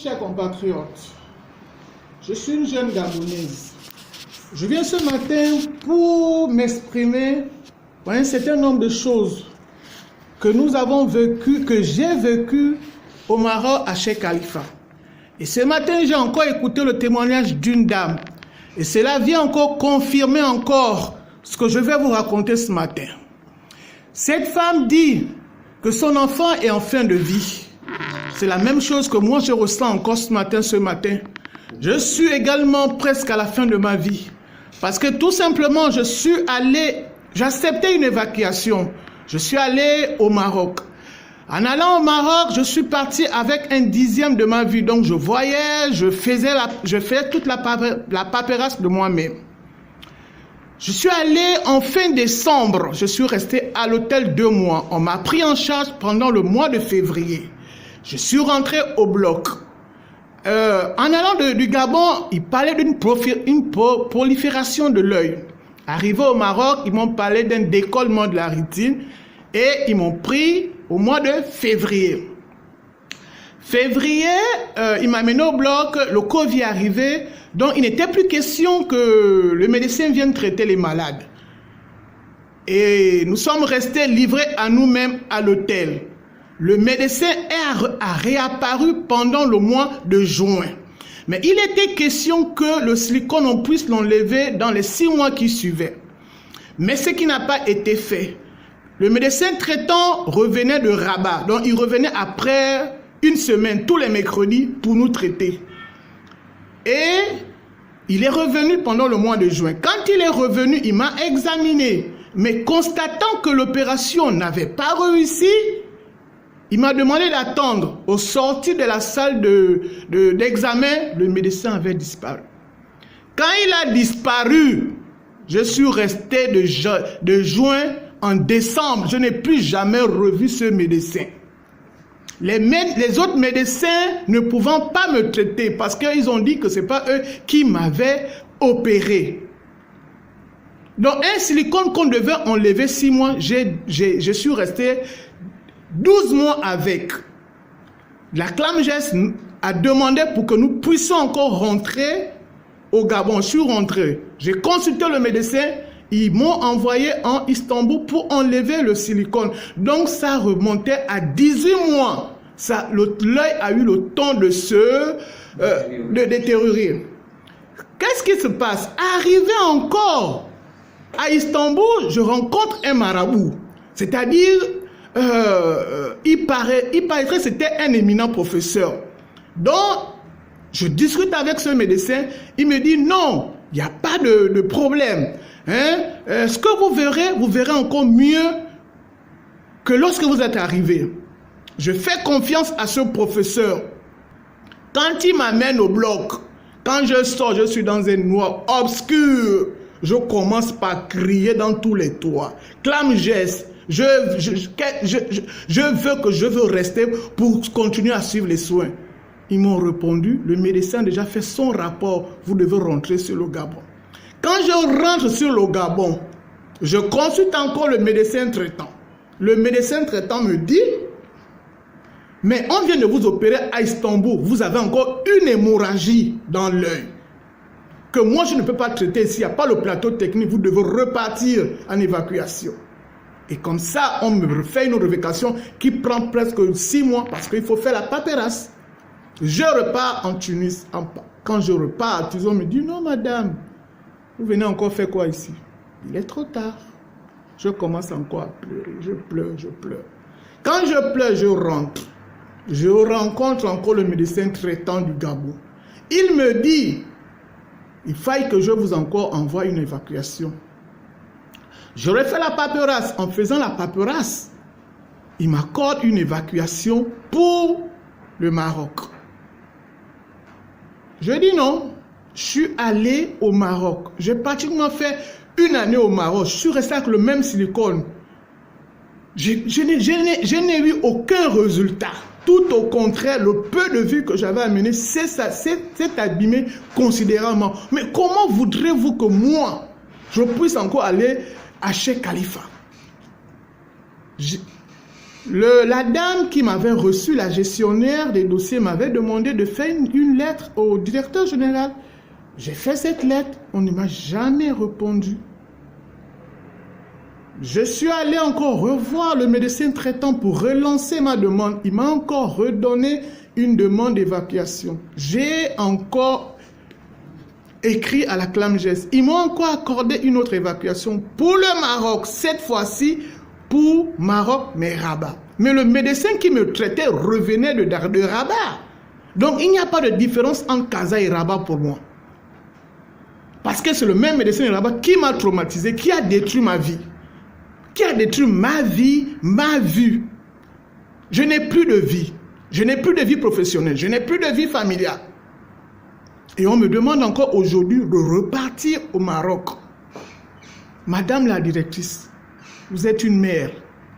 Chers compatriotes, je suis une jeune Gabonaise. Je viens ce matin pour m'exprimer pour un certain nombre de choses que nous avons vécues, que j'ai vécues au Maroc à Cheikh Khalifa. Et ce matin, j'ai encore écouté le témoignage d'une dame. Et cela vient encore confirmer ce que je vais vous raconter ce matin. Cette femme dit que son enfant est en fin de vie. C'est la même chose que moi je ressens encore ce matin. Je suis également presque à la fin de ma vie. Parce que tout simplement, j'ai accepté une évacuation. Je suis allé au Maroc. En allant au Maroc, je suis parti avec 1/10 de ma vie. Donc je voyais, je faisais toute la paperasse de moi-même. Je suis allé en fin décembre. Je suis resté à l'hôtel 2 mois. On m'a pris en charge pendant le mois de février. Je suis rentré au bloc. En allant du Gabon, il parlait d'une prolifération de l'œil. Arrivé au Maroc, ils m'ont parlé d'un décollement de la rétine et ils m'ont pris au mois de février. Il m'a mené au bloc, le Covid est arrivé, donc il n'était plus question que le médecin vienne traiter les malades. Et nous sommes restés livrés à nous-mêmes à l'hôtel. Le médecin a réapparu pendant le mois de juin. Mais il était question que le silicone, on puisse l'enlever dans les 6 mois qui suivaient. Mais ce qui n'a pas été fait. Le médecin traitant revenait de Rabat. Donc il revenait après 1 semaine, tous les mercredis, pour nous traiter. Et il est revenu pendant le mois de juin. Quand il est revenu, il m'a examiné. Mais constatant que l'opération n'avait pas réussi, il m'a demandé d'attendre. Au sortir de la salle d'examen, le médecin avait disparu. Quand il a disparu, je suis resté de juin en décembre. Je n'ai plus jamais revu ce médecin. Les autres médecins ne pouvant pas me traiter parce qu'ils ont dit que ce n'est pas eux qui m'avaient opéré. Donc un silicone qu'on devait enlever 6 mois, je suis resté 12 mois avec. La CLAMGES a demandé pour que nous puissions encore rentrer au Gabon. Je suis rentré. J'ai consulté le médecin. Ils m'ont envoyé en Istanbul pour enlever le silicone. Donc ça remontait à 18 mois. L'œil a eu le temps de de détériorer. Qu'est-ce qui se passe? Arrivé encore à Istanbul, je rencontre un marabout. C'est-à-dire, il paraîtrait que c'était un éminent professeur. Donc, je discute avec ce médecin. Il me dit non, il n'y a pas de problème. Ce que vous verrez encore mieux que lorsque vous êtes arrivé. Je fais confiance à ce professeur. Quand il m'amène au bloc, quand je sors, je suis dans un noir obscur. Je commence par crier dans tous les toits. CLAMGES, je veux rester pour continuer à suivre les soins. Ils m'ont répondu, le médecin a déjà fait son rapport, vous devez rentrer sur le Gabon. Quand je rentre sur le Gabon, je consulte encore le médecin traitant. Le médecin traitant me dit, mais on vient de vous opérer à Istanbul, vous avez encore une hémorragie dans l'œil. Que moi je ne peux pas traiter ici, il n'y a pas le plateau technique, vous devez repartir en évacuation. Et comme ça, on me refait une révocation qui prend presque 6 mois parce qu'il faut faire la paperasse. Je repars en Tunis. Quand je repars à Tunis, on me dit, non madame, vous venez encore faire quoi ici? Il est trop tard. Je commence encore à pleurer. Je pleure. Quand je pleure, je rentre. Je rencontre encore le médecin traitant du Gabon. Il me dit, il faille que je vous envoie une évacuation. J'aurais fait la paperasse. En faisant la paperasse, il m'accorde une évacuation pour le Maroc. Je dis non. Je suis allé au Maroc. J'ai pratiquement fait 1 année au Maroc. Je suis resté avec le même silicone. Je n'ai eu aucun résultat. Tout au contraire, le peu de vues que j'avais amené, c'est abîmé considérablement. Mais comment voudrez-vous que moi, je puisse encore aller à Cheikh Khalifa? La dame qui m'avait reçu, la gestionnaire des dossiers, m'avait demandé de faire une lettre au directeur général. J'ai fait cette lettre, on ne m'a jamais répondu. Je suis allé encore revoir le médecin traitant pour relancer ma demande. Il m'a encore redonné une demande d'évacuation. J'ai encore écrit à la CLAMGES. Ils m'ont encore accordé une autre évacuation pour le Maroc. Cette fois-ci, pour Maroc, mais Rabat. Mais le médecin qui me traitait revenait de Rabat. Donc, il n'y a pas de différence entre Casa et Rabat pour moi. Parce que c'est le même médecin de Rabat qui m'a traumatisé, qui a détruit ma vie. Qui a détruit ma vie, ma vue. Je n'ai plus de vie. Je n'ai plus de vie professionnelle. Je n'ai plus de vie familiale. Et on me demande encore aujourd'hui de repartir au Maroc. Madame la directrice, vous êtes une mère,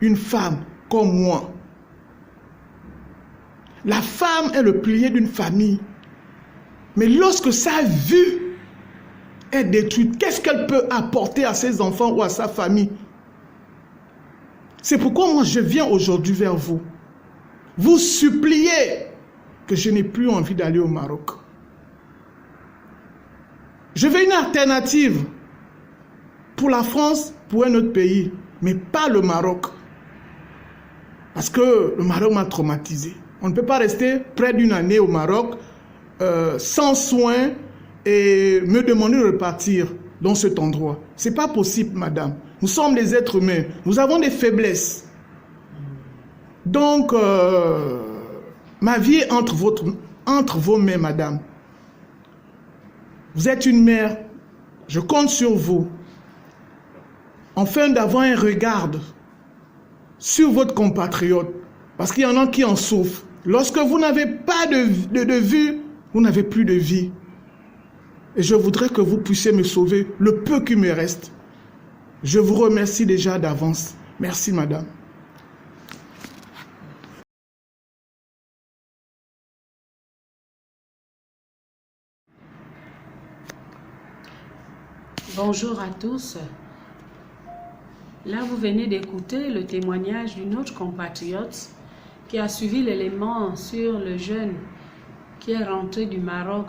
une femme comme moi. La femme est le pilier d'une famille. Mais lorsque sa vue est détruite, qu'est-ce qu'elle peut apporter à ses enfants ou à sa famille? C'est pourquoi moi je viens aujourd'hui vers vous. Vous supplier que je n'ai plus envie d'aller au Maroc. Je veux une alternative pour la France, pour un autre pays, mais pas le Maroc. Parce que le Maroc m'a traumatisé. On ne peut pas rester près d'une année au Maroc sans soins et me demander de repartir dans cet endroit. Ce n'est pas possible, madame. Nous sommes des êtres humains. Nous avons des faiblesses. Donc, ma vie est entre vos mains, madame. Vous êtes une mère. Je compte sur vous. Enfin, d'avoir un regard sur votre compatriote. Parce qu'il y en a qui en souffrent. Lorsque vous n'avez pas de vue, vous n'avez plus de vie. Et je voudrais que vous puissiez me sauver le peu qui me reste. Je vous remercie déjà d'avance. Merci, madame. Bonjour à tous. Là, vous venez d'écouter le témoignage d'une autre compatriote qui a suivi l'élément sur le jeune qui est rentré du Maroc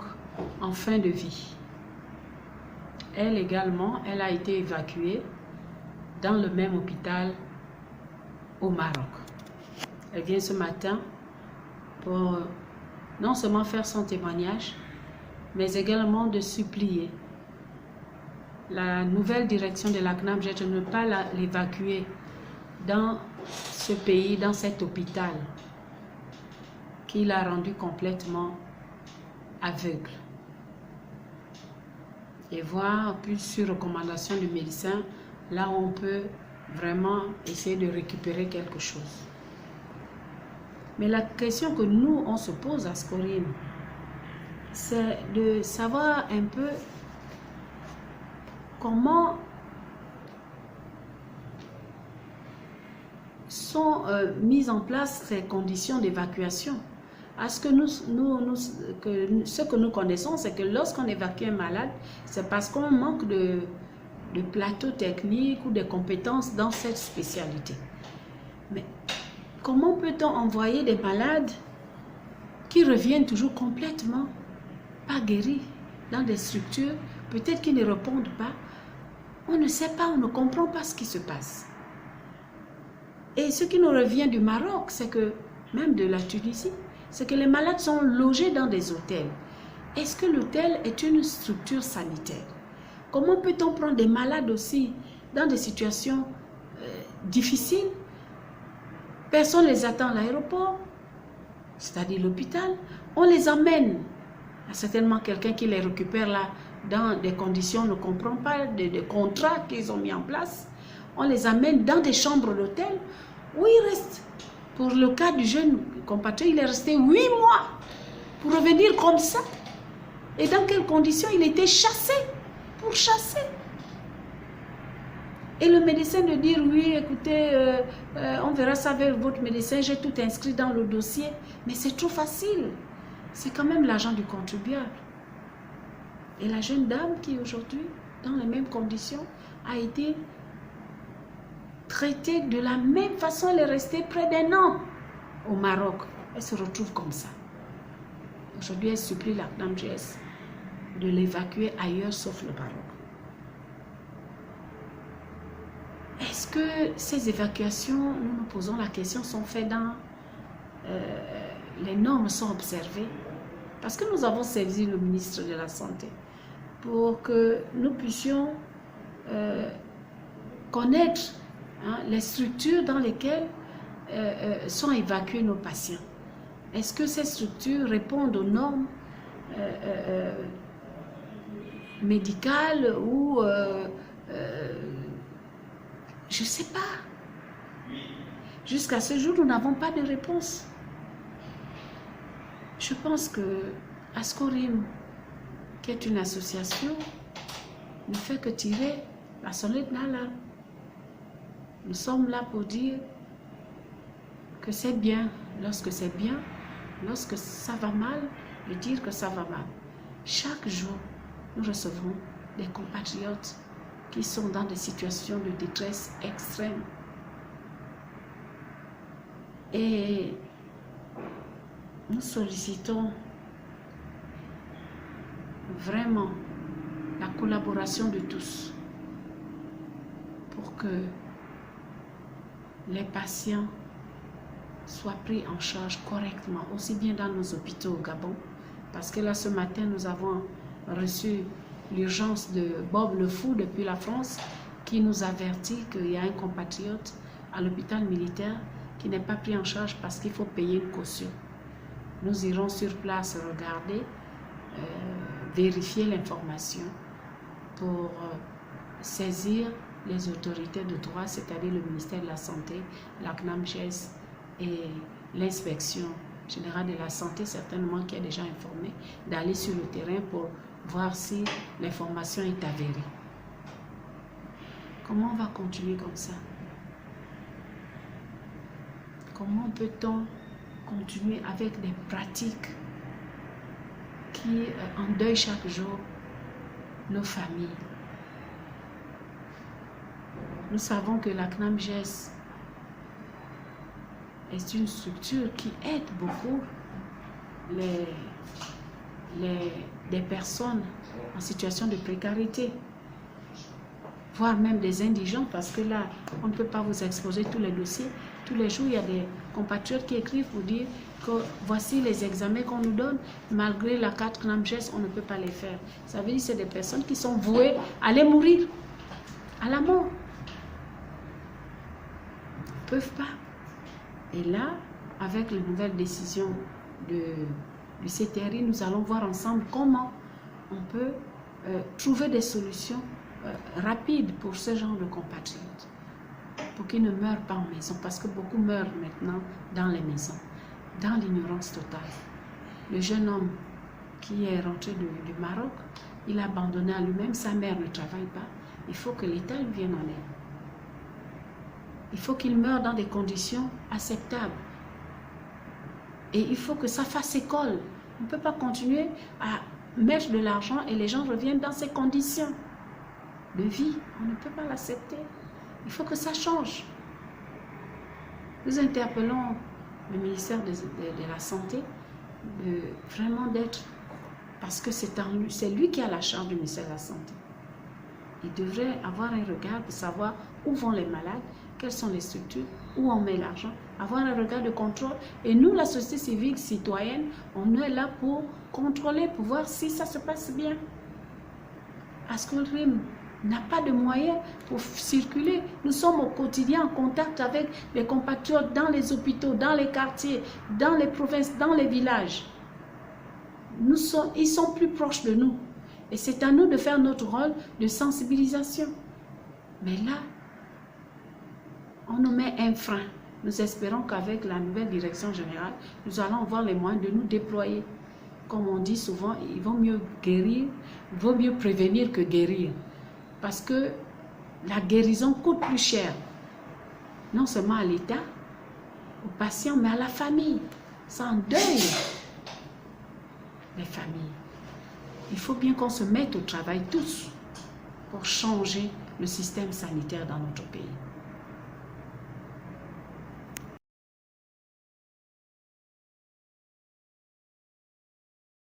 en fin de vie. Elle également, elle a été évacuée dans le même hôpital au Maroc. Elle vient ce matin pour non seulement faire son témoignage, mais également de supplier la nouvelle direction de la CNAMGES de ne pas l'évacuer dans ce pays, dans cet hôpital qui l'a rendu complètement aveugle. Et voir, plus sur recommandation du médecin, là où on peut vraiment essayer de récupérer quelque chose. Mais la question que nous, on se pose à Scorine, c'est de savoir un peu comment sont mises en place ces conditions d'évacuation. Ce que nous connaissons, c'est que lorsqu'on évacue un malade, c'est parce qu'on manque de plateau technique ou de compétences dans cette spécialité. Mais comment peut-on envoyer des malades qui reviennent toujours complètement pas guéris dans des structures, peut-être qui ne répondent pas? On ne sait pas, on ne comprend pas ce qui se passe. Et ce qui nous revient du Maroc, c'est que, même de la Tunisie, c'est que les malades sont logés dans des hôtels. Est-ce que l'hôtel est une structure sanitaire? Comment peut-on prendre des malades aussi dans des situations difficiles? Personne ne les attend à l'aéroport, c'est-à-dire l'hôpital. On les emmène. Il y a certainement quelqu'un qui les récupère là dans des conditions, on ne comprend pas, des contrats qu'ils ont mis en place. On les amène dans des chambres d'hôtel où ils restent. Pour le cas du jeune compatriote, il est resté 8 mois pour revenir comme ça. Et dans quelles conditions? Il était chassé, pour chasser. Et le médecin de dire, oui, écoutez, on verra ça avec votre médecin, j'ai tout inscrit dans le dossier. Mais c'est trop facile. C'est quand même l'argent du contribuable. Et la jeune dame qui aujourd'hui, dans les mêmes conditions, a été traitée de la même façon. Elle est restée près d'un an au Maroc. Elle se retrouve comme ça. Aujourd'hui, elle supplie la CNAMJS de l'évacuer ailleurs sauf le Maroc. Est-ce que ces évacuations, nous nous posons la question, sont faites dans... les normes sont observées? Parce que nous avons saisi le ministre de la Santé pour que nous puissions connaître les structures dans lesquelles sont évacués nos patients. Est-ce que ces structures répondent aux normes médicales ou... je ne sais pas. Jusqu'à ce jour, nous n'avons pas de réponse. Je pense que Ascorim, qui est une association, ne fait que tirer la sonnette d'alarme. Nous sommes là pour dire que c'est bien lorsque c'est bien, lorsque ça va mal, de dire que ça va mal. Chaque jour, nous recevons des compatriotes qui sont dans des situations de détresse extrême. Et nous sollicitons vraiment la collaboration de tous pour que les patients soient pris en charge correctement, aussi bien dans nos hôpitaux au Gabon, parce que là ce matin nous avons reçu l'urgence de Bob Le Fou depuis la France qui nous avertit qu'il y a un compatriote à l'hôpital militaire qui n'est pas pris en charge parce qu'il faut payer une caution. Nous irons sur place regarder, vérifier l'information pour saisir les autorités de droit, c'est-à-dire le ministère de la Santé, la CNAMJS et l'inspection générale de la santé, certainement qui est déjà informée, d'aller sur le terrain pour voir si l'information est avérée. Comment on va continuer comme ça? Comment peut-on continuer avec des pratiques qui endeuillent chaque jour nos familles? Nous savons que la CNAMJS est une structure qui aide beaucoup des personnes en situation de précarité, voire même des indigents, parce que là, on ne peut pas vous exposer tous les dossiers. Tous les jours, il y a des compatriotes qui écrivent pour dire que voici les examens qu'on nous donne, malgré la carte CNAMJS, on ne peut pas les faire. Ça veut dire que c'est des personnes qui sont vouées à aller mourir, à la mort. Ils ne peuvent pas. Et là, avec les nouvelles décisions du CTRI, nous allons voir ensemble comment on peut trouver des solutions rapides pour ce genre de compatriotes, pour qu'ils ne meurent pas en maison, parce que beaucoup meurent maintenant dans les maisons, dans l'ignorance totale. Le jeune homme qui est rentré du Maroc, il a abandonné à lui-même, sa mère ne travaille pas, il faut que l'État lui vienne en aide. Il faut qu'il meure dans des conditions acceptables. Et il faut que ça fasse école. On ne peut pas continuer à mettre de l'argent et les gens reviennent dans ces conditions de vie. On ne peut pas l'accepter. Il faut que ça change. Nous interpellons le ministère de la Santé de vraiment d'être, parce que c'est lui qui a la charge du ministère de la Santé. Il devrait avoir un regard pour savoir où vont les malades, quelles sont les structures, où on met l'argent, avoir un regard de contrôle. Et nous, la société civile citoyenne, on est là pour contrôler, pour voir si ça se passe bien. Ascorim n'a pas de moyens pour circuler. Nous sommes au quotidien en contact avec les compatriotes dans les hôpitaux, dans les quartiers, dans les provinces, dans les villages. Ils sont plus proches de nous. Et c'est à nous de faire notre rôle de sensibilisation. Mais là, on nous met un frein. Nous espérons qu'avec la nouvelle direction générale, nous allons avoir les moyens de nous déployer. Comme on dit souvent, il vaut mieux guérir, il vaut mieux prévenir que guérir. Parce que la guérison coûte plus cher. Non seulement à l'État, aux patients, mais à la famille. Ça endeuille les familles. Il faut bien qu'on se mette au travail tous pour changer le système sanitaire dans notre pays.